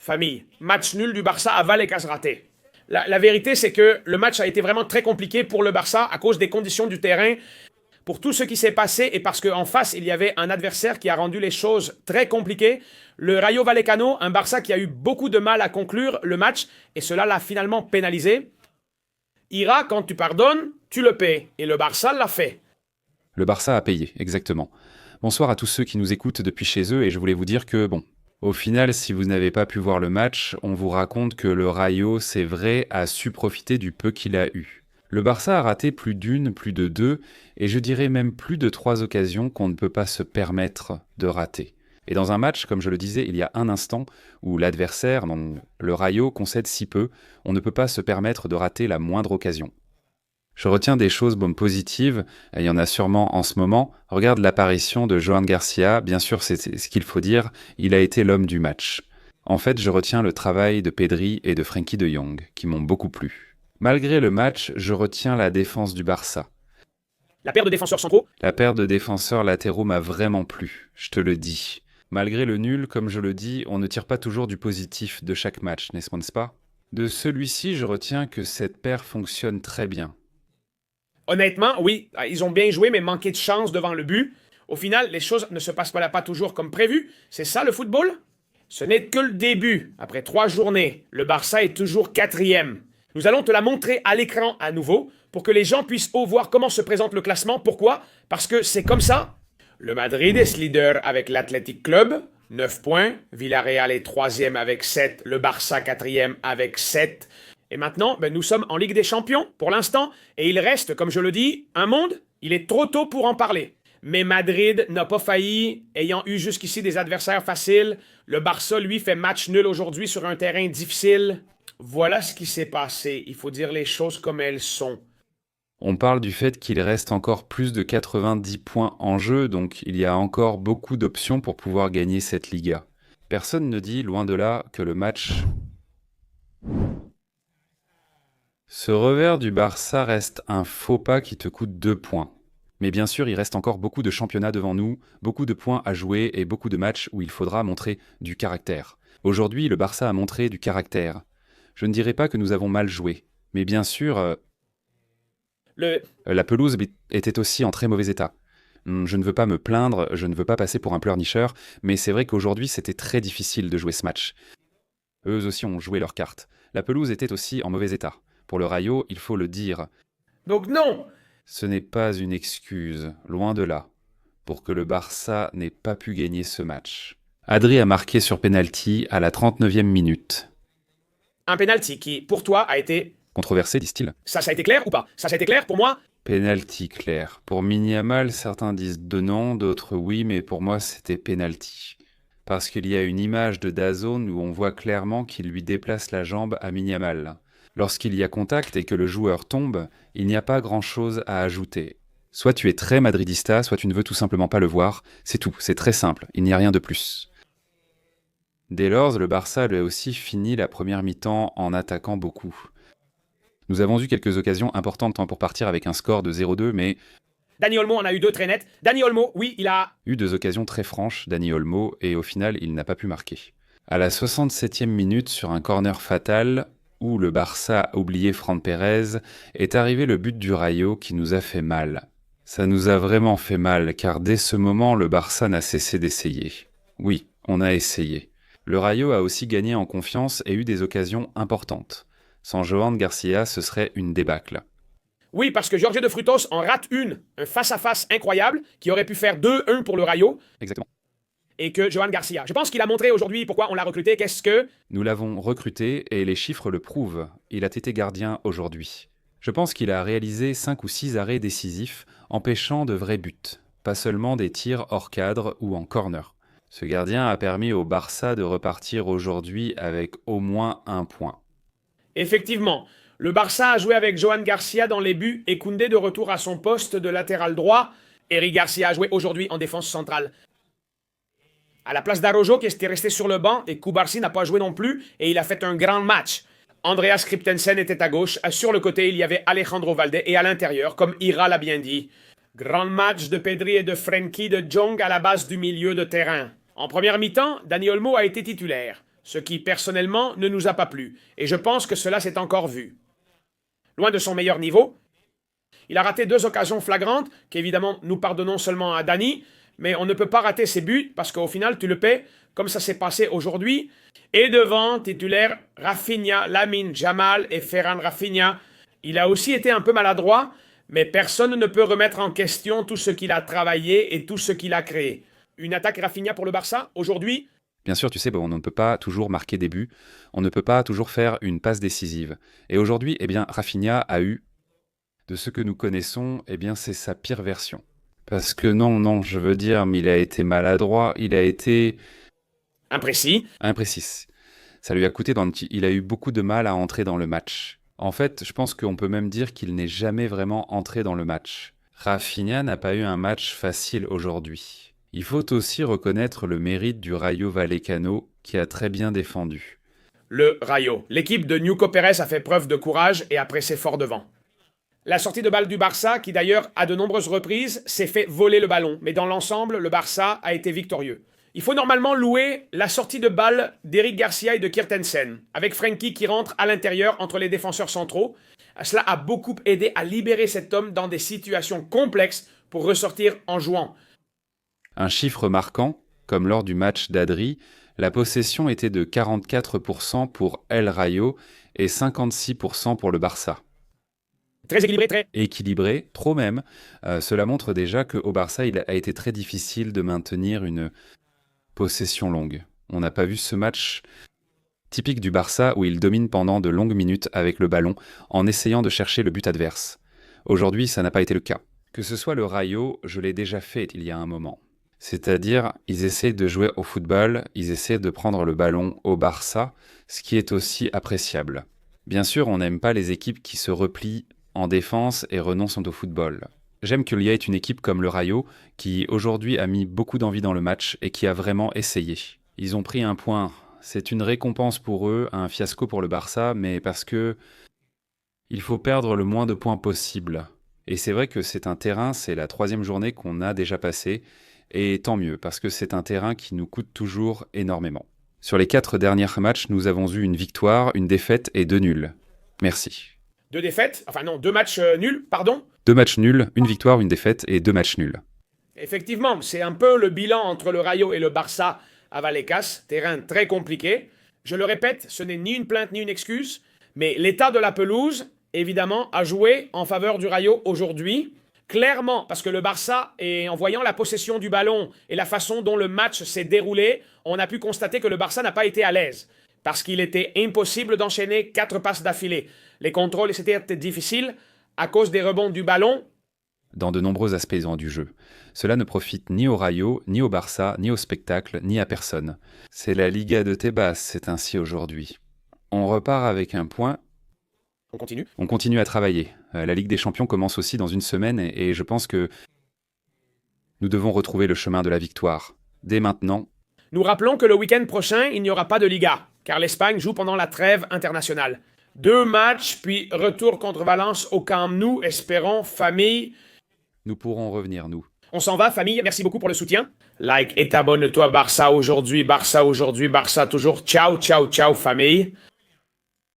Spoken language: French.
famille. Match nul du Barça à Vallecas raté. La vérité, c'est que le match a été vraiment très compliqué pour le Barça à cause des conditions du terrain, pour tout ce qui s'est passé et parce qu'en face, il y avait un adversaire qui a rendu les choses très compliquées. Le Rayo Vallecano, un Barça qui a eu beaucoup de mal à conclure le match et cela l'a finalement pénalisé. Ira, quand tu pardonnes, tu le paies. Et le Barça l'a fait. Le Barça a payé, exactement. Bonsoir à tous ceux qui nous écoutent depuis chez eux et je voulais vous dire que, bon, au final, si vous n'avez pas pu voir le match, on vous raconte que le Rayo, c'est vrai, a su profiter du peu qu'il a eu. Le Barça a raté plus d'une, plus de deux, et je dirais même plus de 3 occasions qu'on ne peut pas se permettre de rater. Et dans un match, comme je le disais il y a un instant, où l'adversaire, le Rayo, concède si peu, on ne peut pas se permettre de rater la moindre occasion. Je retiens des choses positives, et il y en a sûrement en ce moment. Regarde l'apparition de Johan Garcia, bien sûr c'est ce qu'il faut dire, il a été l'homme du match. En fait, je retiens le travail de Pedri et de Frenkie de Jong, qui m'ont beaucoup plu. Malgré le match, je retiens la défense du Barça. La paire de défenseurs centraux. La paire de défenseurs latéraux m'a vraiment plu, je te le dis. Malgré le nul, comme je le dis, on ne tire pas toujours du positif de chaque match, n'est-ce pas ? De celui-ci, je retiens que cette paire fonctionne très bien. Honnêtement, oui, ils ont bien joué, mais manqué de chance devant le but. Au final, les choses ne se passent pas toujours comme prévu. C'est ça le football? Ce n'est que le début. Après 3 journées, le Barça est toujours 4e. Nous allons te la montrer à l'écran à nouveau pour que les gens puissent voir comment se présente le classement. Pourquoi? Parce que c'est comme ça. Le Madrid est leader avec l'Athletic Club, 9 points. Villarreal est 3e avec 7. Le Barça 4e avec 7. Et maintenant, nous sommes en Ligue des Champions pour l'instant. Et il reste, comme je le dis, un monde. Il est trop tôt pour en parler. Mais Madrid n'a pas failli, ayant eu jusqu'ici des adversaires faciles. Le Barça, lui, fait match nul aujourd'hui sur un terrain difficile. Voilà ce qui s'est passé. Il faut dire les choses comme elles sont. On parle du fait qu'il reste encore plus de 90 points en jeu, donc il y a encore beaucoup d'options pour pouvoir gagner cette Liga. Personne ne dit, loin de là, que le match... Ce revers du Barça reste un faux pas qui te coûte 2 points. Mais bien sûr, il reste encore beaucoup de championnats devant nous, beaucoup de points à jouer et beaucoup de matchs où il faudra montrer du caractère. Aujourd'hui, le Barça a montré du caractère. Je ne dirais pas que nous avons mal joué, mais bien sûr, la pelouse était aussi en très mauvais état. Je ne veux pas me plaindre, je ne veux pas passer pour un pleurnicheur, mais c'est vrai qu'aujourd'hui, c'était très difficile de jouer ce match. Eux aussi ont joué leurs cartes. La pelouse était aussi en mauvais état. Pour le Rayo, il faut le dire. Donc non! Ce n'est pas une excuse, loin de là, pour que le Barça n'ait pas pu gagner ce match. Adri a marqué sur penalty à la 39e minute. Un penalty qui, pour toi, a été... Controversé, disent-ils. Ça a été clair ou pas? Ça a été clair pour moi? Penalty clair. Pour Yamal, certains disent de non, d'autres oui, mais pour moi c'était penalty. Parce qu'il y a une image de DAZN où on voit clairement qu'il lui déplace la jambe à Yamal. Lorsqu'il y a contact et que le joueur tombe, il n'y a pas grand-chose à ajouter. Soit tu es très madridista, soit tu ne veux tout simplement pas le voir. C'est tout, c'est très simple, il n'y a rien de plus. Dès lors, le Barça a aussi fini la première mi-temps en attaquant beaucoup. Nous avons eu quelques occasions importantes pour partir avec un score de 0-2, mais... Dani Olmo en a eu 2 très nettes. Dani Olmo, oui, il a... eu 2 occasions très franches, Dani Olmo, et au final, il n'a pas pu marquer. À la 67e minute, sur un corner fatal, où le Barça a oublié Fran Pérez, est arrivé le but du Rayo qui nous a fait mal. Ça nous a vraiment fait mal, car dès ce moment, le Barça n'a cessé d'essayer. Oui, on a essayé. Le Rayo a aussi gagné en confiance et eu des occasions importantes. Sans Johan Garcia, ce serait une débâcle. Oui, parce que Jorge de Frutos en rate une, un face-à-face incroyable, qui aurait pu faire 2-1 pour le Rayo. Exactement. Et que Johan Garcia. Je pense qu'il a montré aujourd'hui pourquoi on l'a recruté. Qu'est-ce que... Nous l'avons recruté et les chiffres le prouvent. Il a été gardien aujourd'hui. Je pense qu'il a réalisé 5 ou 6 arrêts décisifs, empêchant de vrais buts, pas seulement des tirs hors cadre ou en corner. Ce gardien a permis au Barça de repartir aujourd'hui avec au moins 1 point. Effectivement, le Barça a joué avec Johan Garcia dans les buts et Koundé de retour à son poste de latéral droit. Eric Garcia a joué aujourd'hui en défense centrale. À la place d'Araujo qui était resté sur le banc et Kubarsi n'a pas joué non plus et il a fait un grand match. Andreas Christensen était à gauche, sur le côté il y avait Alejandro Valde et à l'intérieur, comme Ira l'a bien dit. Grand match de Pedri et de Frenkie de Jong à la base du milieu de terrain. En première mi-temps, Dani Olmo a été titulaire. ce qui personnellement ne nous a pas plu, et je pense que cela s'est encore vu. Loin de son meilleur niveau, il a raté 2 occasions flagrantes, qu'évidemment nous pardonnons seulement à Dani, mais on ne peut pas rater ses buts, parce qu'au final tu le paies, comme ça s'est passé aujourd'hui, et devant, titulaire, Rafinha, Lamine, Jamal et Ferran Rafinha. Il a aussi été un peu maladroit, mais personne ne peut remettre en question tout ce qu'il a travaillé et tout ce qu'il a créé. Une attaque Rafinha pour le Barça, aujourd'hui, Bien sûr, tu sais, bon, on ne peut pas toujours marquer des buts, on ne peut pas toujours faire une passe décisive. Et aujourd'hui, eh bien, Rafinha a eu, de ce que nous connaissons, eh bien, c'est sa pire version. Parce que non, je veux dire, mais il a été maladroit, il a été imprécis. imprécis. Ça lui a coûté il a eu beaucoup de mal à entrer dans le match. En fait, je pense qu'on peut même dire qu'il n'est jamais vraiment entré dans le match. Rafinha n'a pas eu un match facile aujourd'hui. Il faut aussi reconnaître le mérite du Rayo Vallecano qui a très bien défendu. Le Rayo. L'équipe de Ñuco Pérez a fait preuve de courage et a pressé fort devant. La sortie de balle du Barça, qui d'ailleurs à de nombreuses reprises s'est fait voler le ballon, mais dans l'ensemble, le Barça a été victorieux. Il faut normalement louer la sortie de balle d'Eric Garcia et de Kirtensen, avec Frenkie qui rentre à l'intérieur entre les défenseurs centraux. Cela a beaucoup aidé à libérer cet homme dans des situations complexes pour ressortir en jouant. Un chiffre marquant, comme lors du match d'Adri, la possession était de 44% pour El Rayo et 56% pour le Barça. Très équilibré, très... Équilibré, trop même. Cela montre déjà qu'au Barça, il a été très difficile de maintenir une possession longue. On n'a pas vu ce match typique du Barça où il domine pendant de longues minutes avec le ballon en essayant de chercher le but adverse. Aujourd'hui, ça n'a pas été le cas. Que ce soit le Rayo, je l'ai déjà fait il y a un moment. C'est-à-dire, ils essaient de jouer au football, ils essaient de prendre le ballon au Barça, ce qui est aussi appréciable. Bien sûr, on n'aime pas les équipes qui se replient en défense et renoncent au football. J'aime qu'il y ait une équipe comme le Rayo qui aujourd'hui a mis beaucoup d'envie dans le match et qui a vraiment essayé. Ils ont pris un point. C'est une récompense pour eux, un fiasco pour le Barça, mais parce que il faut perdre le moins de points possible. Et c'est vrai que c'est un terrain, c'est la 3e journée qu'on a déjà passée, et tant mieux, parce que c'est un terrain qui nous coûte toujours énormément. Sur les 4 derniers matchs, nous avons eu une victoire, une défaite et 2 nuls. Merci. 2 défaites, enfin non, 2 matchs nuls, pardon. 2 matchs nuls, une victoire, une défaite et 2 matchs nuls. Effectivement, c'est un peu le bilan entre le Rayo et le Barça à Vallecas, terrain très compliqué. Je le répète, ce n'est ni une plainte ni une excuse, mais l'état de la pelouse, évidemment, a joué en faveur du Rayo aujourd'hui. Clairement, parce que le Barça, en voyant la possession du ballon et la façon dont le match s'est déroulé, on a pu constater que le Barça n'a pas été à l'aise. Parce qu'il était impossible d'enchaîner 4 passes d'affilée. Les contrôles, c'était difficile à cause des rebonds du ballon. Dans de nombreux aspects du jeu. Cela ne profite ni au Rayo, ni au Barça, ni au spectacle, ni à personne. C'est la Liga de Tebas, c'est ainsi aujourd'hui. On repart avec un point. On continue. On continue à travailler. La Ligue des Champions commence aussi dans une semaine et je pense que nous devons retrouver le chemin de la victoire. Dès maintenant. Nous rappelons que le week-end prochain, il n'y aura pas de Liga, car l'Espagne joue pendant la trêve internationale. 2 matchs, puis retour contre Valence au Camp Nou, espérons, famille. Nous pourrons revenir, nous. On s'en va, famille, merci beaucoup pour le soutien. Like et abonne-toi, Barça aujourd'hui, Barça toujours. Ciao, ciao, ciao, famille.